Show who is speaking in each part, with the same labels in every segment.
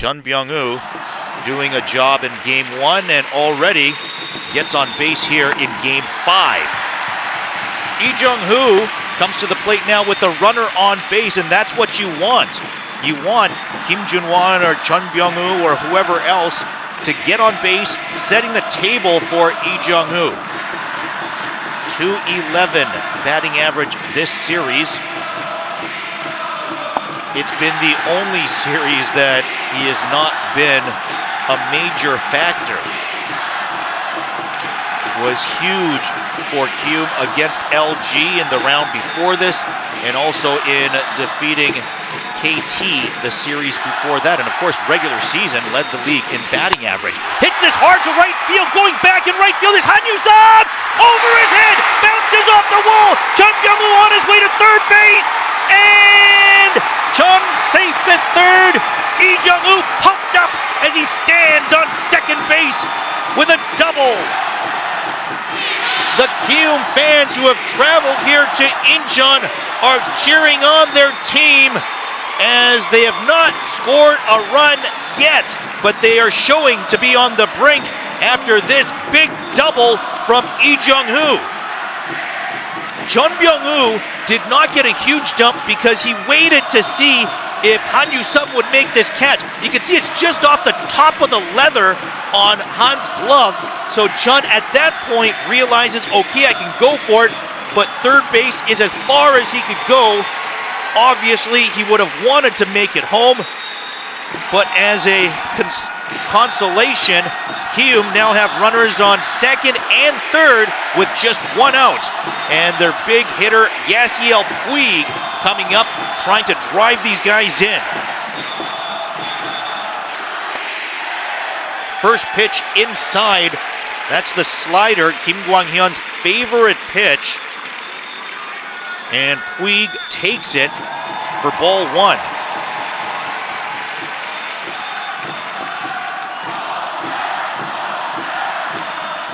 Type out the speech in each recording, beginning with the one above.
Speaker 1: Jung Hoo doing a job in game 1 and already gets on base here in game 5. Jung Hoo comes to the plate now with a runner on base, and that's what you want. You want Kim Junwan or Jung Hoo or whoever else to get on base, setting the table for Jung Hoo. .211 batting average this series. It's been the only series that he has not been a major factor. Was huge for Kiwoom against LG in the round before this, and also in defeating KT the series before that. And of course, regular season led the league in batting average. Hits this hard to right field, going back in right field is Han Yu-sub! Over his head, bounces off the wall. Jung Hoo on his way to third base, and Chung safe at third. Jung Hoo pumped up as he stands on second base with a double. The Kiwoom fans who have traveled here to Incheon are cheering on their team as they have not scored a run yet, but they are showing to be on the brink after this big double from Jung Hoo. Jung Hoo did not get a huge dump because he waited to see if Han Yu-sub would make this catch. You can see it's just off the top of the leather on Han's glove. So Chun at that point realizes, okay, I can go for it, but third base is as far as he could go. Obviously, he would have wanted to make it home, but as a consolation, Kiwoom now have runners on second and third with just one out. And their big hitter, Yasiel Puig, coming up, trying to drive these guys in. First pitch inside. That's the slider, Kim Kwang-hyun's favorite pitch. And Puig takes it for ball 1.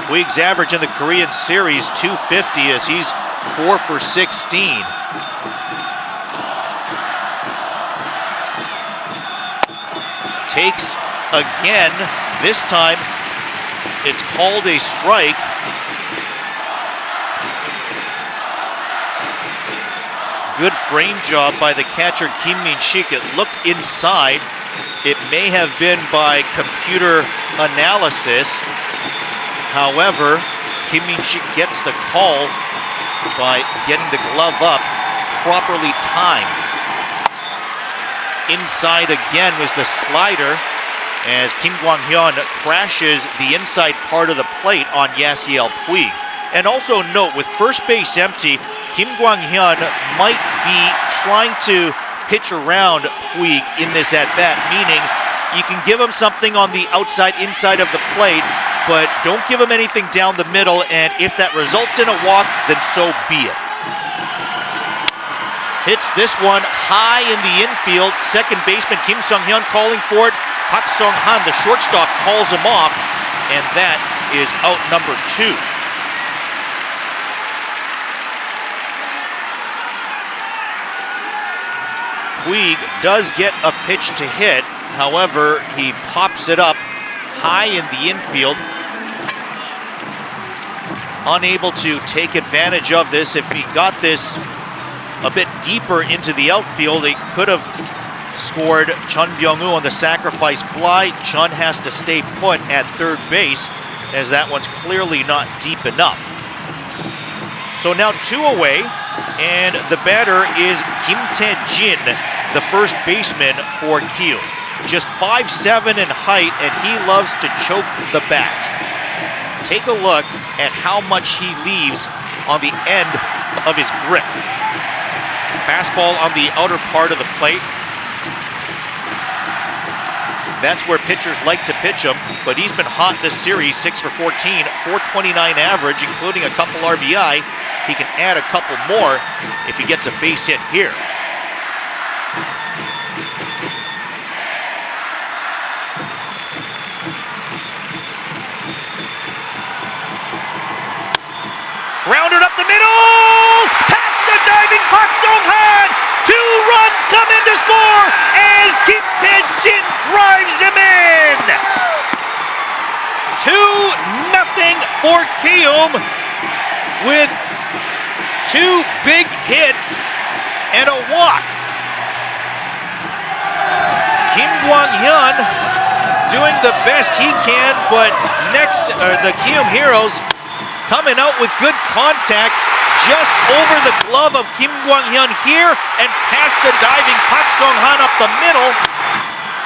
Speaker 1: Puig's average in the Korean series, 250, as he's 4 for 16. Takes again. This time, it's called a strike. Good frame job by the catcher, Kim Min-sik. It looked inside. It may have been by computer analysis. However, Kim Min-sik gets the call by getting the glove up, properly timed. Inside again was the slider, as Kim Kwang-hyun crashes the inside part of the plate on Yasiel Puig. And also note, with first base empty, Kim Kwang-hyun might be trying to pitch around Puig in this at-bat, meaning you can give him something on the outside, inside of the plate, but don't give him anything down the middle, and if that results in a walk, then so be it. Hits this one high in the infield. Second baseman Kim Sung-hyun calling for it. Park Sung-han, the shortstop, calls him off, and that is out number 2. Puig does get a pitch to hit. However, he pops it up high in the infield. Unable to take advantage of this. If he got this a bit deeper into the outfield, he could have scored Chun Byung-woo on the sacrifice fly. Chun has to stay put at third base, as that one's clearly not deep enough. So now 2 away, and the batter is Kim Tae-jin, the first baseman for Kiwoom. Just 5'7" in height, and he loves to choke the bat. Take a look at how much he leaves on the end of his grip. Fastball on the outer part of the plate. That's where pitchers like to pitch him, but he's been hot this series, 6 for 14, 429 average, including a couple RBI. He can add a couple more if he gets a base hit here. Grounded up the middle! Past the diving Park Sung-han! 2 runs come in to score as Kim Tae-jin drives for Kiwoom with 2 big hits and a walk. Kim Kwang-hyun doing the best he can, but the Kiwoom Heroes coming out with good contact just over the glove of Kim Kwang-hyun here and past the diving Park Sung-han up the middle,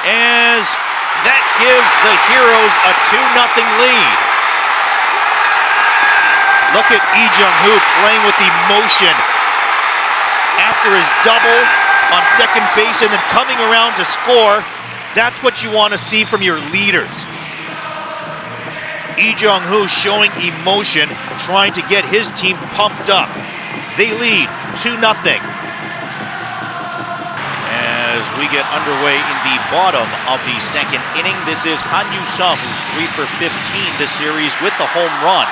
Speaker 1: as that gives the Heroes a 2-0 lead. Look at Jung Hoo playing with emotion after his double on second base and then coming around to score. That's what you want to see from your leaders. Jung Hoo showing emotion, trying to get his team pumped up. They lead 2-0. As we get underway in the bottom of the second inning, this is Han Yu-sum, who's 3 for 15 this series with the home run.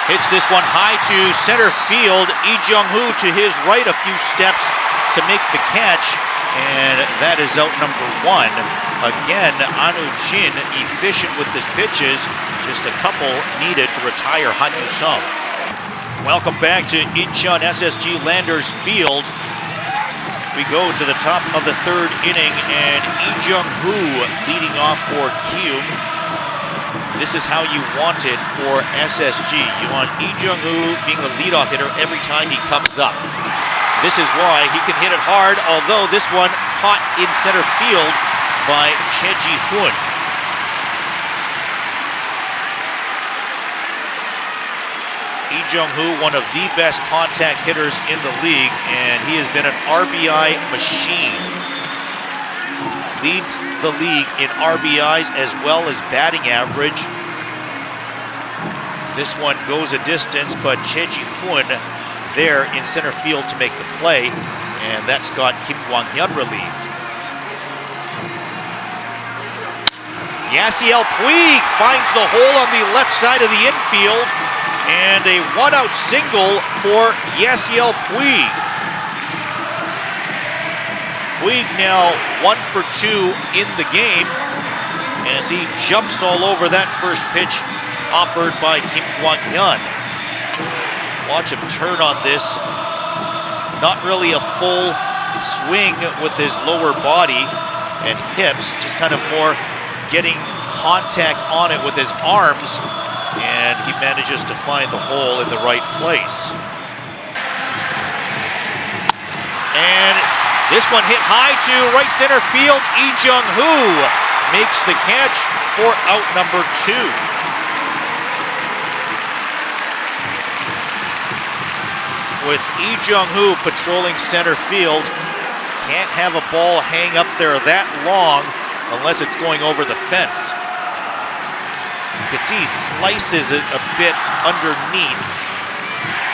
Speaker 1: Hits this one high to center field. Jung Hoo to his right a few steps to make the catch, and that is out number 1. Again, Anu Jin efficient with his pitches, just a couple needed to retire Han Yu-sum. Welcome back to Incheon SSG Landers Field. We go to the top of the third inning, and Jung Hoo leading off for Kiwoom. This is how you want it for SSG. You want Jung Hoo being the leadoff hitter every time he comes up. This is why he can hit it hard, although this one caught in center field by Che Ji-hoon. Jung Hoo, one of the best contact hitters in the league, and he has been an RBI machine. Leads the league in RBIs as well as batting average. This one goes a distance, but Che Ji-hoon there in center field to make the play, and that's got Kim Kwang-hyun relieved. Yasiel Puig finds the hole on the left side of the infield, and a 1-out single for Yasiel Puig. Puig now 1 for 2 in the game as he jumps all over that first pitch offered by Kim Kwang-hyun. Watch him turn on this. Not really a full swing with his lower body and hips, just kind of more getting contact on it with his arms, and he manages to find the hole in the right place. And this one hit high to right center field. Jung Hoo makes the catch for out number 2. With Jung Hoo patrolling center field, can't have a ball hang up there that long unless it's going over the fence. You can see he slices it a bit underneath,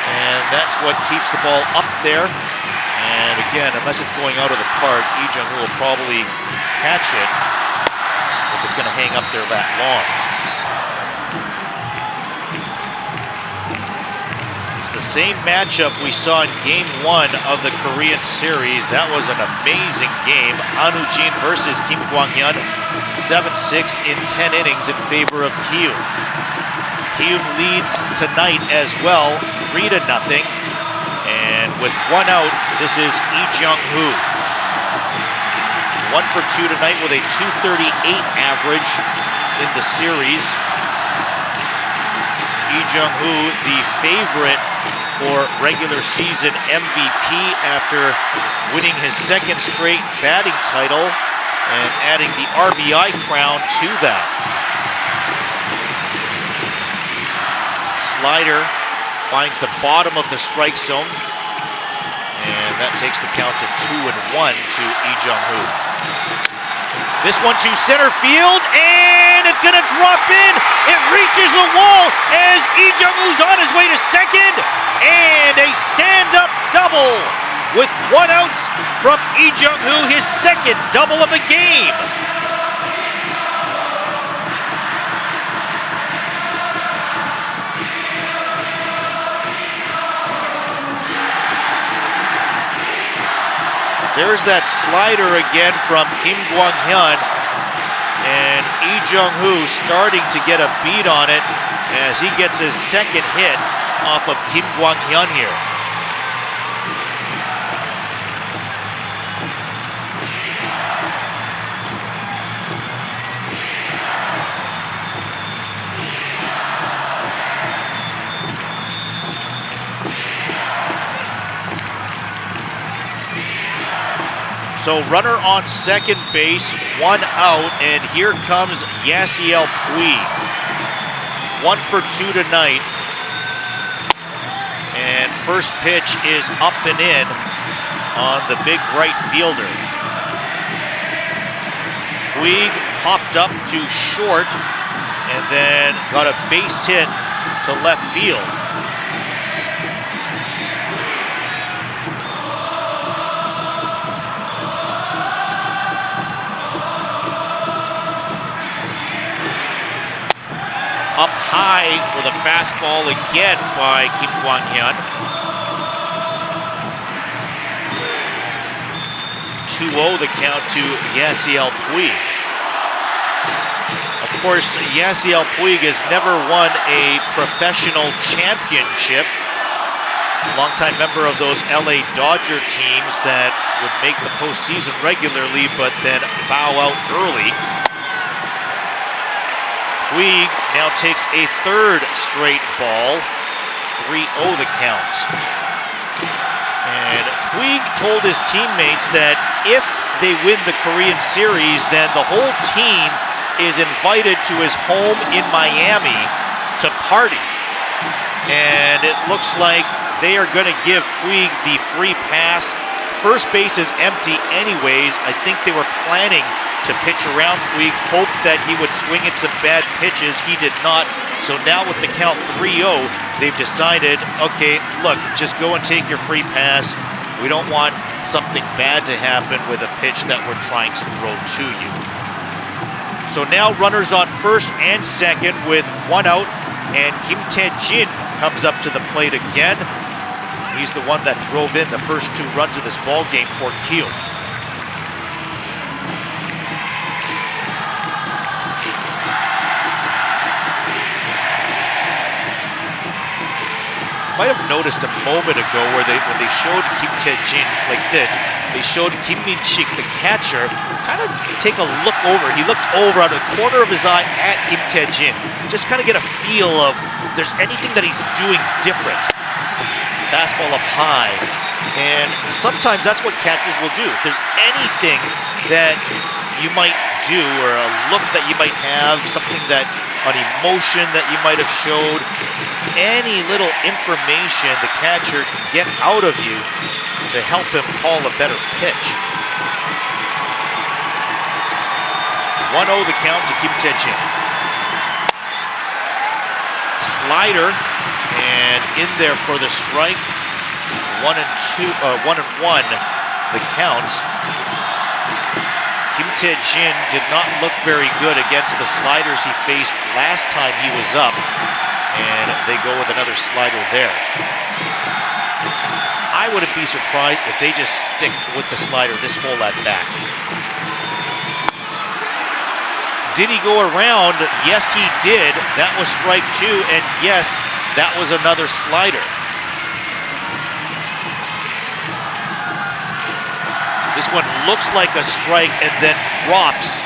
Speaker 1: and that's what keeps the ball up there. And again, unless it's going out of the park, Jung Hoo will probably catch it if it's going to hang up there that long. It's the same matchup we saw in Game 1 of the Korean series. That was an amazing game. Anu Jin versus Kim Kwang-hyun, 7-6 in 10 innings in favor of Kiwoom. Kiwoom leads tonight as well, 3-0. And with 1 out, this is Jung Hoo. 1 for 2 tonight with a .238 average in the series. Jung Hoo, the favorite for regular season MVP after winning his second straight batting title and adding the RBI crown to that. Slider finds the bottom of the strike zone, and that takes the count to 2-1 to Jung Hoo. This one to center field, and it's gonna drop in. It reaches the wall as Jung Hoo's on his way to second, and a stand-up double with 1 out from Jung Hoo, his second double of the game. There's that slider again from Kim Kwang-hyun. And Jung Hoo starting to get a beat on it as he gets his second hit off of Kim Kwang-hyun here. So runner on second base, one out, and here comes Yasiel Puig. 1 for 2 tonight. And first pitch is up and in on the big right fielder. Puig popped up to short and then got a base hit to left field. Up high with a fastball again by Kim Kwang-hyun. 2-0 the count to Yasiel Puig. Of course, Yasiel Puig has never won a professional championship. Longtime member of those LA Dodger teams that would make the postseason regularly but then bow out early. Puig now takes a third straight ball, 3-0 the count. And Puig told his teammates that if they win the Korean series, then the whole team is invited to his home in Miami to party. And it looks like they are going to give Puig the free pass. First base is empty anyways. I think they were planning to pitch around Puig, hoped that he would swing at some bad pitches. He did not. So now with the count 3-0, they've decided, okay, look, just go and take your free pass. We don't want something bad to happen with a pitch that we're trying to throw to you. So now runners on first and second with one out, and Kim Tae-jin comes up to the plate again. He's the one that drove in the first 2 runs of this ball game for Kiwoom. Might have noticed a moment ago where when they showed Kim Tae-jin like this, they showed Kim Min-sik, the catcher, kind of take a look over. He looked over out of the corner of his eye at Kim Tae-jin, just kind of get a feel of if there's anything that he's doing different. Fastball up high, and sometimes that's what catchers will do. If there's anything that you might do or a look that you might have, something that an emotion that you might have showed, any little information the catcher can get out of you to help him call a better pitch. 1-0 the count to Kim Tae-jin. Slider, and in there for the strike. 1-1 the count. Kim Tae-jin did not look very good against the sliders he faced last time he was up, and they go with another slider there. I wouldn't be surprised if they just stick with the slider this whole at bat. Did he go around? Yes, he did. That was strike 2, and yes, that was another slider. This one looks like a strike and then drops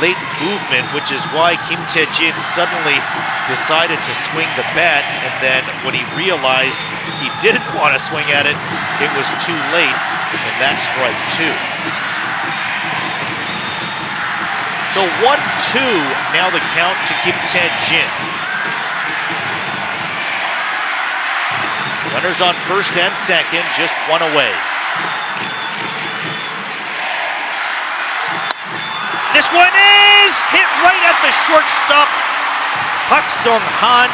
Speaker 1: late movement, which is why Kim Tae-jin suddenly decided to swing the bat, and then when he realized he didn't want to swing at it, it was too late, and that's strike 2. So 1-2 now the count to Kim Tae-jin. Runners on first and second, just one away. This one is hit right at the shortstop, Park Sung-han.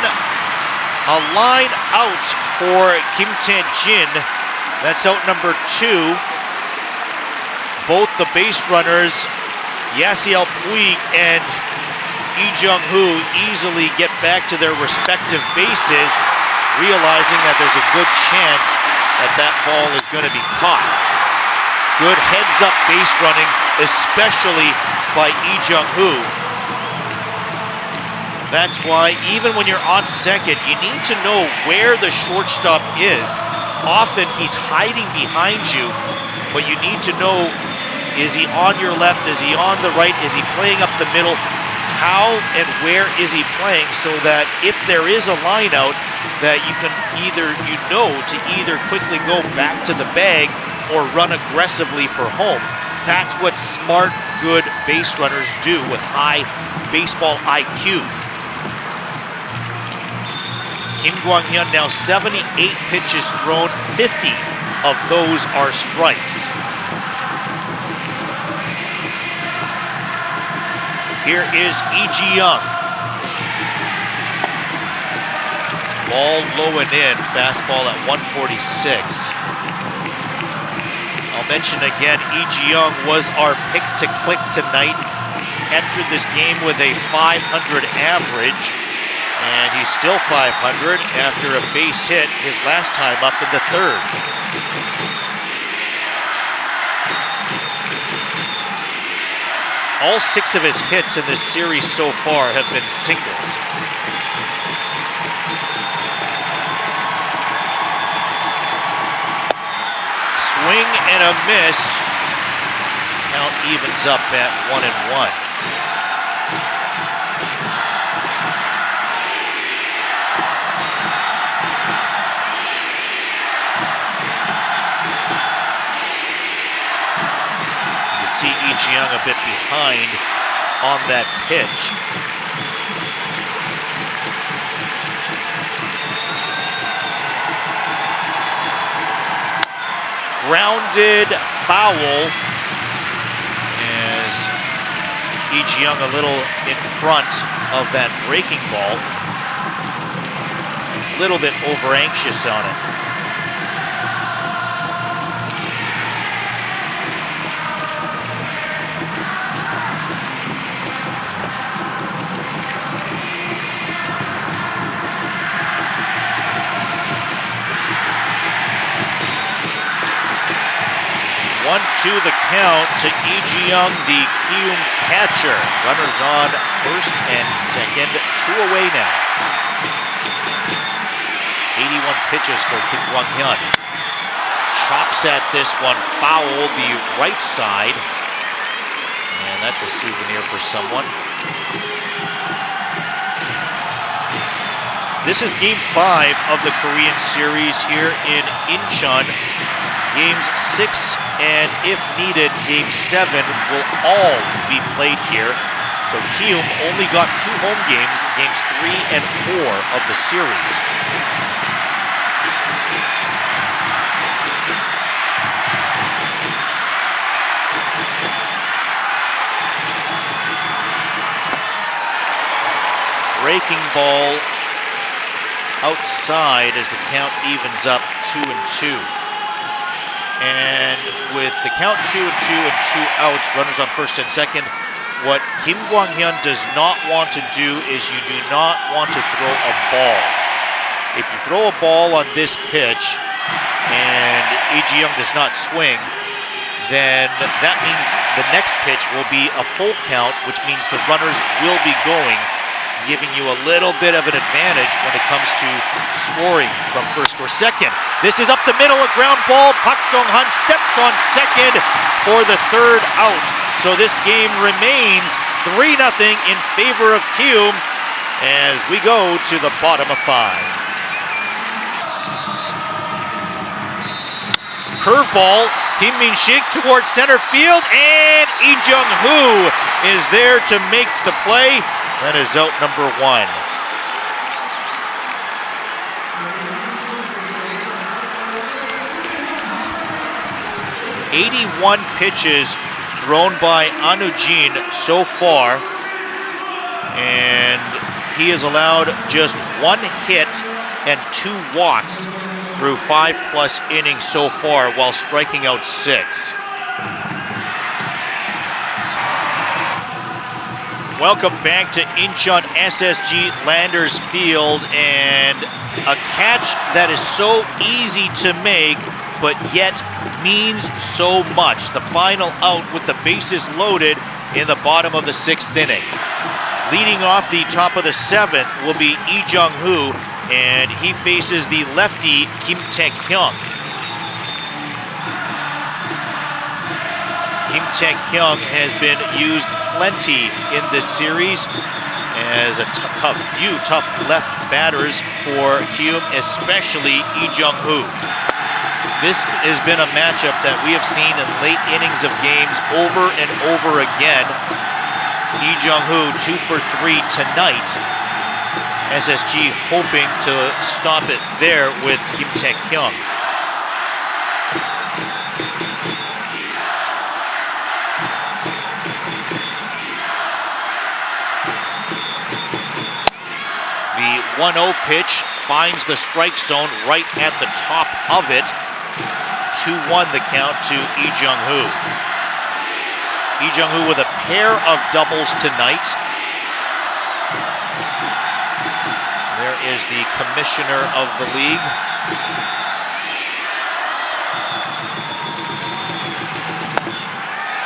Speaker 1: A line out for Kim Tae-jin. That's out number 2. Both the base runners, Yasiel Puig and Jung Hoo, easily get back to their respective bases, realizing that there's a good chance that that ball is going to be caught. Good heads-up base running, especially by Jung Hoo. That's why even when you're on second, you need to know where the shortstop is. Often he's hiding behind you, but you need to know, is he on your left? Is he on the right? Is he playing up the middle? How and where is he playing, so that if there is a line out, that you can to either quickly go back to the bag or run aggressively for home. That's what smart, good base runners do with high baseball IQ. Kim Kwang-hyun now 78 pitches thrown, 50 of those are strikes. Here is Young. Ball low and in, fastball at 146. I'll mention again, Young was our pick to click tonight. Entered this game with a 500 average, and he's still 500 after a base hit his last time up in the third. All 6 of his hits in this series so far have been singles. Swing and a miss. Count evens up at 1-1. See Young a bit behind on that pitch. Grounded foul as Young a little in front of that breaking ball. A little bit over anxious on it. To the count to Young, the Kiwoom catcher. Runners on first and second, 2 away now. 81 pitches for Kim Kwang-hyun. Chops at this one, foul the right side. And that's a souvenir for someone. This is game 5 of the Korean series here in Incheon. Games 6 and, if needed, Game 7 will all be played here. So Kiwoom only got 2 home games, Games 3 and 4 of the series. Breaking ball outside as the count evens up 2-2. And with the count 2-2 and 2 outs, runners on first and second, what Kim Kwang-hyun does not want to do is you do not want to throw a ball. If you throw a ball on this pitch and Young does not swing, then that means the next pitch will be a full count, which means the runners will be going, giving you a little bit of an advantage when it comes to scoring from first or second. This is up the middle, a ground ball. Park Sung-han steps on second for the third out. So this game remains 3-0 in favor of Kiwoom as we go to the bottom of 5. Curveball, Kim Min-sik towards center field, and Jung Hoo is there to make the play. That is out number 1. .81 pitches thrown by Anujin so far, and he has allowed just 1 hit and 2 walks through 5+ innings so far, while striking out 6. Welcome back to Incheon SSG Landers Field, and a catch that is so easy to make, but yet means so much. The final out with the bases loaded in the bottom of the 6th inning. Leading off the top of the 7th will be Jung Hoo, and he faces the lefty Kim Taek-hyung. Kim Taek-hyung has been used plenty in this series as a few tough left batters for Kiwoom, especially Jung Hoo. This has been a matchup that we have seen in late innings of games over and over again. Jung Hoo 2 for 3 tonight. SSG hoping to stop it there with Kim Taek-hyung. The 1-0 pitch finds the strike zone right at the top of it. 2-1 the count to Jung Hoo. Jung Hoo with a pair of doubles tonight. There is the commissioner of the league.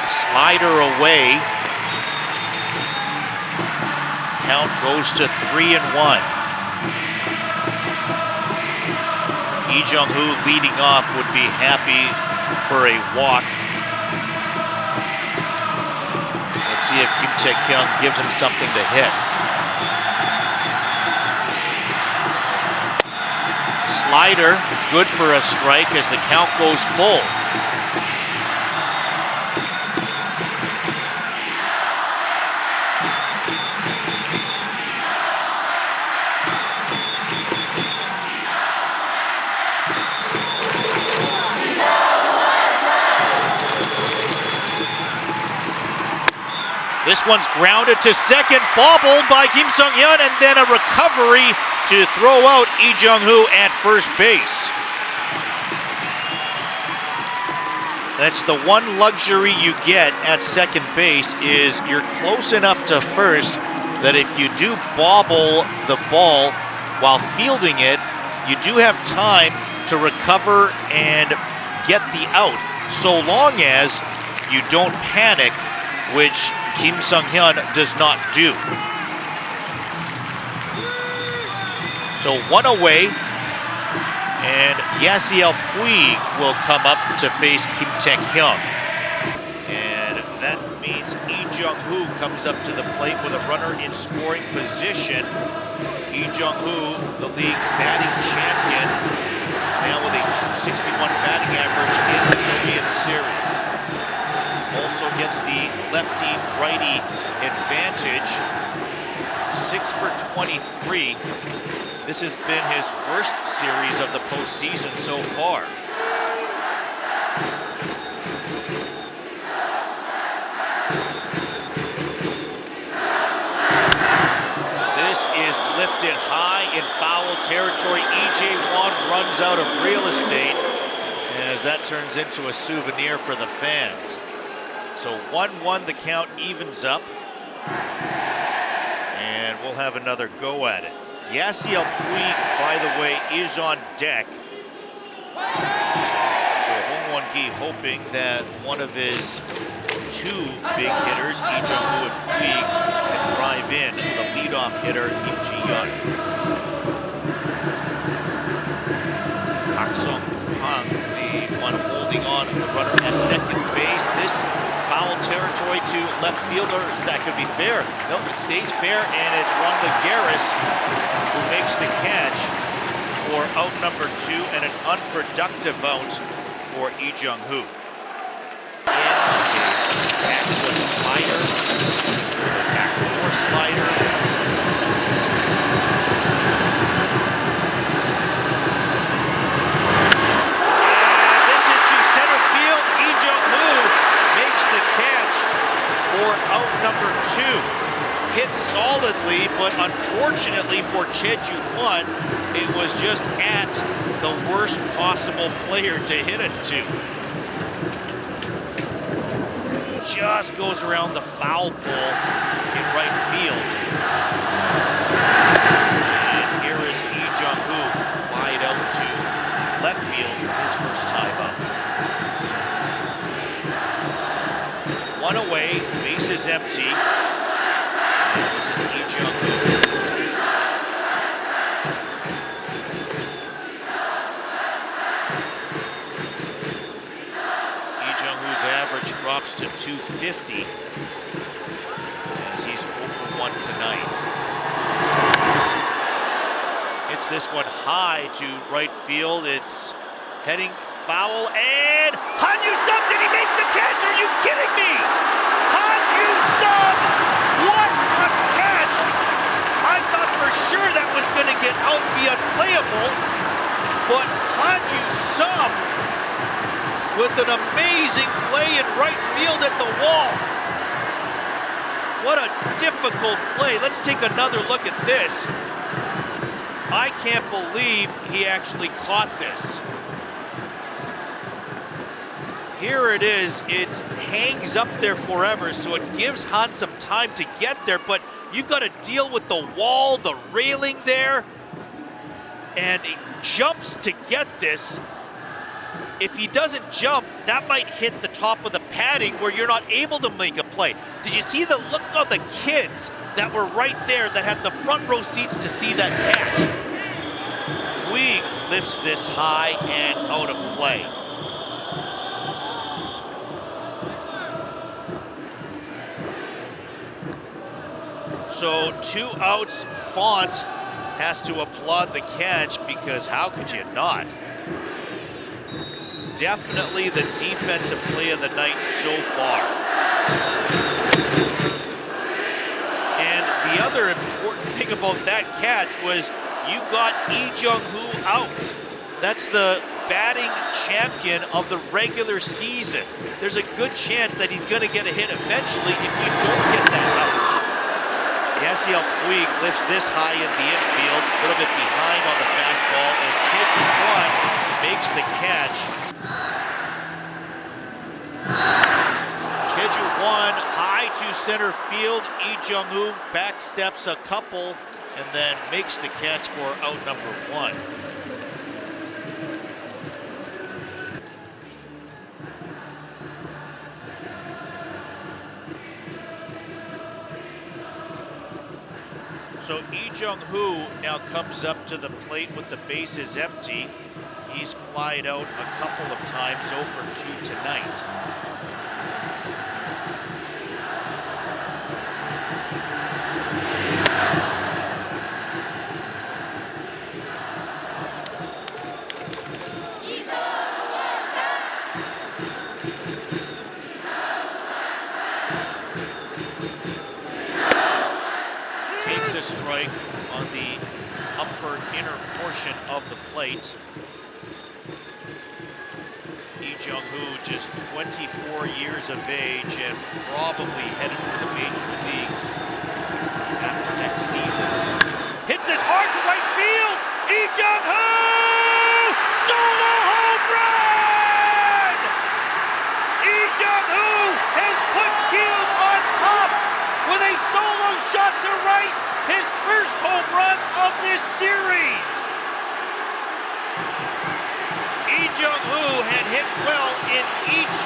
Speaker 1: Slider away. Count goes to 3-1. Jung Hoo leading off would be happy for a walk. Let's see if Kim Taek-hyung gives him something to hit. Slider, good for a strike as the count goes full. This one's grounded to second, bobbled by Kim Sung-hyun, and then a recovery to throw out Jung Hoo at first base. That's the one luxury you get at second base, is you're close enough to first that if you do bobble the ball while fielding it, you do have time to recover and get the out, so long as you don't panic, which Kim Sung-hyun does not do. So 1 away, and Yasiel Puig will come up to face Kim Taek-hyung. And that means Jung Hoo comes up to the plate with a runner in scoring position. Jung Hoo, the league's batting champion, now with a .261 batting average in the Korean series. Also gets the lefty-righty advantage. 6 for 23. This has been his worst series of the postseason so far. This is lifted high in foul territory. E.J. Won runs out of real estate as that turns into a souvenir for the fans. So 1-1, the count evens up, and we'll have another go at it. Yasiel Puig, by the way, is on deck. So Hong Won-gi hoping that one of his two big hitters, Jung Hoo and Puig, can drive in the leadoff hitter, Kim Ji-yeon. Park Sung-hang, the one holding on, the runner at second base. This foul territory to left fielder. That could be fair. No, it stays fair, and it's Ron Lagares who makes the catch for out number 2 and an unproductive out for Jung Hoo. Backwood slider, backdoor slider. And this is to center field. Jung Hoo makes the catch for out number 2. Hit solidly, but unfortunately for Cheju-won, it was just at the worst possible player to hit it to. Just goes around the foul pole in right field. And here is Jung Hoo, flied out to left field, his first time up. 1 away, base is empty. This is Jung Hoo. Jung Hoo's average drops to 250 as he's 0 for 1 tonight. Hits this one high to right field. It's heading foul, and Han Yu-sung, did he make the catch? Are you kidding me? Han Yu-sung, what a catch! I thought for sure that was going to get out and be unplayable, but Han Yu-sung with an amazing play in right field at the wall. What a difficult play. Let's take another look at this. I can't believe he actually caught this. Here it is, it hangs up there forever, so it gives Han some time to get there, but you've got to deal with the wall, the railing there, and he jumps to get this. If he doesn't jump, that might hit the top of the padding where you're not able to make a play. Did you see the look on the kids that were right there that had the front row seats to see that catch? Puig lifts this high and out of play. So 2 outs, Font has to applaud the catch because how could you not? Definitely the defensive play of the night so far. And the other important thing about that catch was you got Jung Hoo out. That's the batting champion of the regular season. There's a good chance that he's going to get a hit eventually if you don't get that out. Yasiel Puig lifts this high in the infield, a little bit behind on the fastball, and Kiwoom makes the catch. Kiwoom high to center field. Jung Hoo back steps a couple and then makes the catch for out number 1. So Jung Hoo now comes up to the plate with the bases empty. He's flied out a couple of times, 0 for 2 tonight. Takes a strike on the upper inner portion of the plate. Jung Hoo, just 24 years of age and probably headed for the major leagues after next season. Hits this hard to right field. Jung Hoo! Solo home run! Jung Hoo has put Kiwoom on top with a solo shot to right, his first home run of this series. Jung Hoo had hit well in each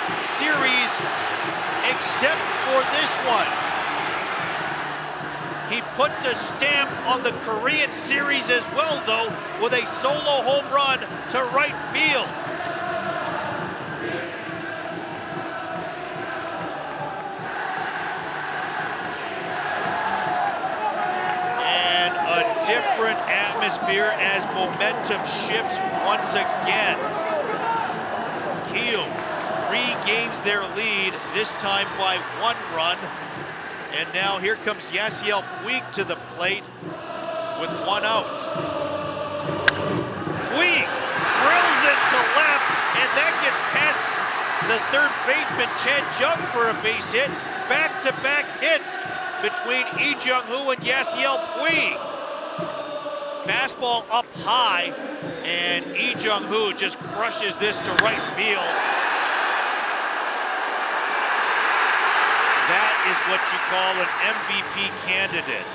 Speaker 1: series except for this one. He puts a stamp on the Korean series as well, though, with a solo home run to right field. And a different atmosphere as momentum shifts once again. Kiwoom regains their lead, this time by 1 run. And now here comes Yasiel Puig to the plate with 1 out. Puig drills this to left, and that gets past the third baseman, Chen Jung, for a base hit. Back-to-back hits between Jung Hoo and Yasiel Puig. Fastball up high, and Jung Hoo just crushes this to right field. That is what you call an MVP candidate.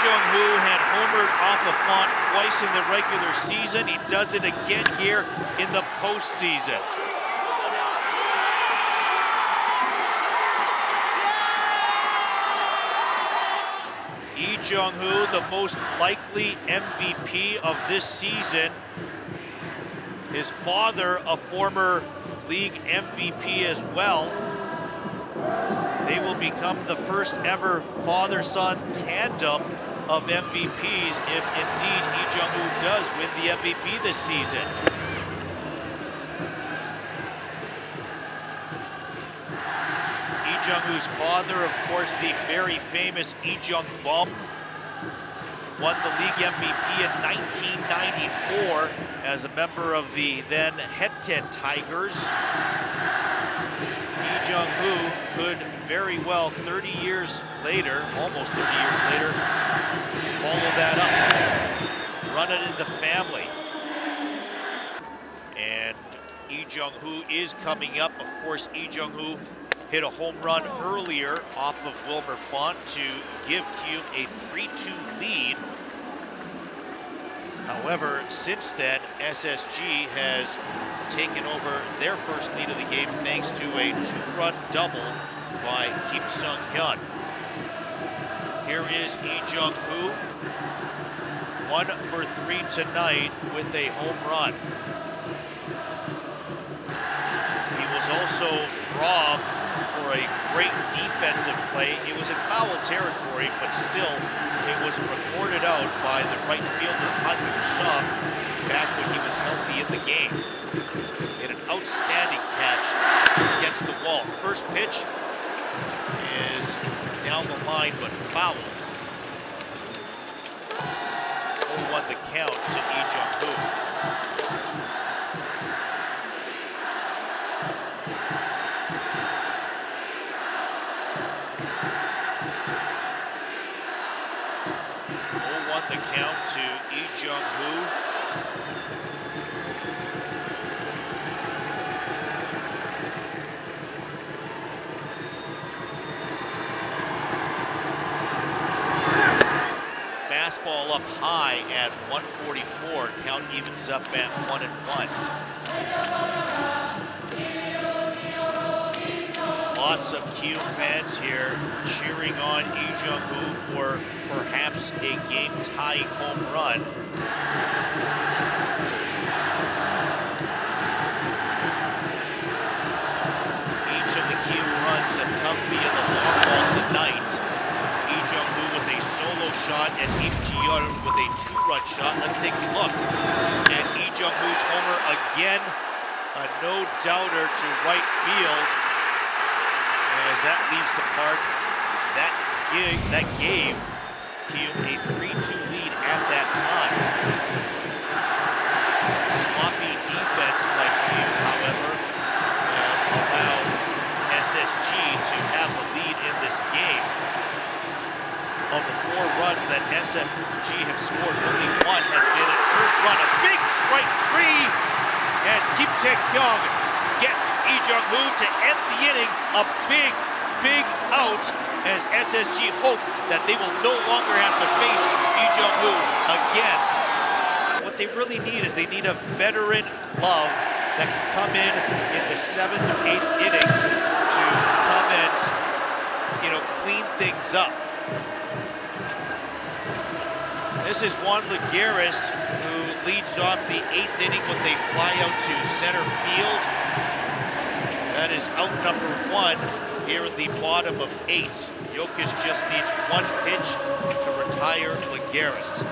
Speaker 1: Jung Hoo had homered off of Font twice in the regular season. He does it again here in the postseason. Jung Hoo, the most likely MVP of this season. His father, a former league MVP as well. They will become the first ever father-son tandem of MVPs if indeed Jung Hoo does win the MVP this season. Jung Hoo's father, of course, the very famous Jung Bum, won the league MVP in 1994 as a member of the then Hete Tigers. Jung Hoo could very well, 30 years later, almost 30 years later, follow that up, run it in the family. And Jung Hoo is coming up. Of course, Jung Hoo hit a home run earlier off of Wilmer Font to give Kiwoom a 3-2 lead. However, since then, SSG has taken over their first lead of the game thanks to a 2-run double by Kim Sung-hyun. Here is Jung Hoo, 1 for 3 tonight with a home run. He was also robbed for a great defensive play. It was in foul territory, but still, it was recorded out by the right fielder, Han Yu-sum, back when he was healthy in the game. In an outstanding catch against the wall. First pitch is down the line, but foul. 0-1 the count to Jung Hoo. The count to Jung Hoo. Fastball up high at 144. Count evens up at 1-1. Lots of Kiwoom fans here cheering on Jung Hoo for perhaps a game-tying home run. Each of the Kiwoom runs have come via the long ball tonight. Jung Hoo with a solo shot and Kim Ji-yeon with a 2-run shot. Let's take a look at Jung Hoo's homer again. A no-doubter to right field. As that leaves the park, that gave Kiwoom a 3-2 lead at that time. Sloppy defense by Kiwoom, however, allowed SSG to have the lead in this game. Of the 4 runs that SSG have scored, only 1 has been an earned run. A big strike 3 as Kim Tae-kyung gets Jung Hoo to end the inning. A big out as SSG hope that they will no longer have to face Jung Hoo again. What they really need is they need a veteran glove that can come in the 7th or 8th innings to come and, clean things up. This is Juan Lagares, who leads off the 8th inning with a fly out to center field. That is out number 1 here in the bottom of 8. Jokic just needs 1 pitch to retire Lagares.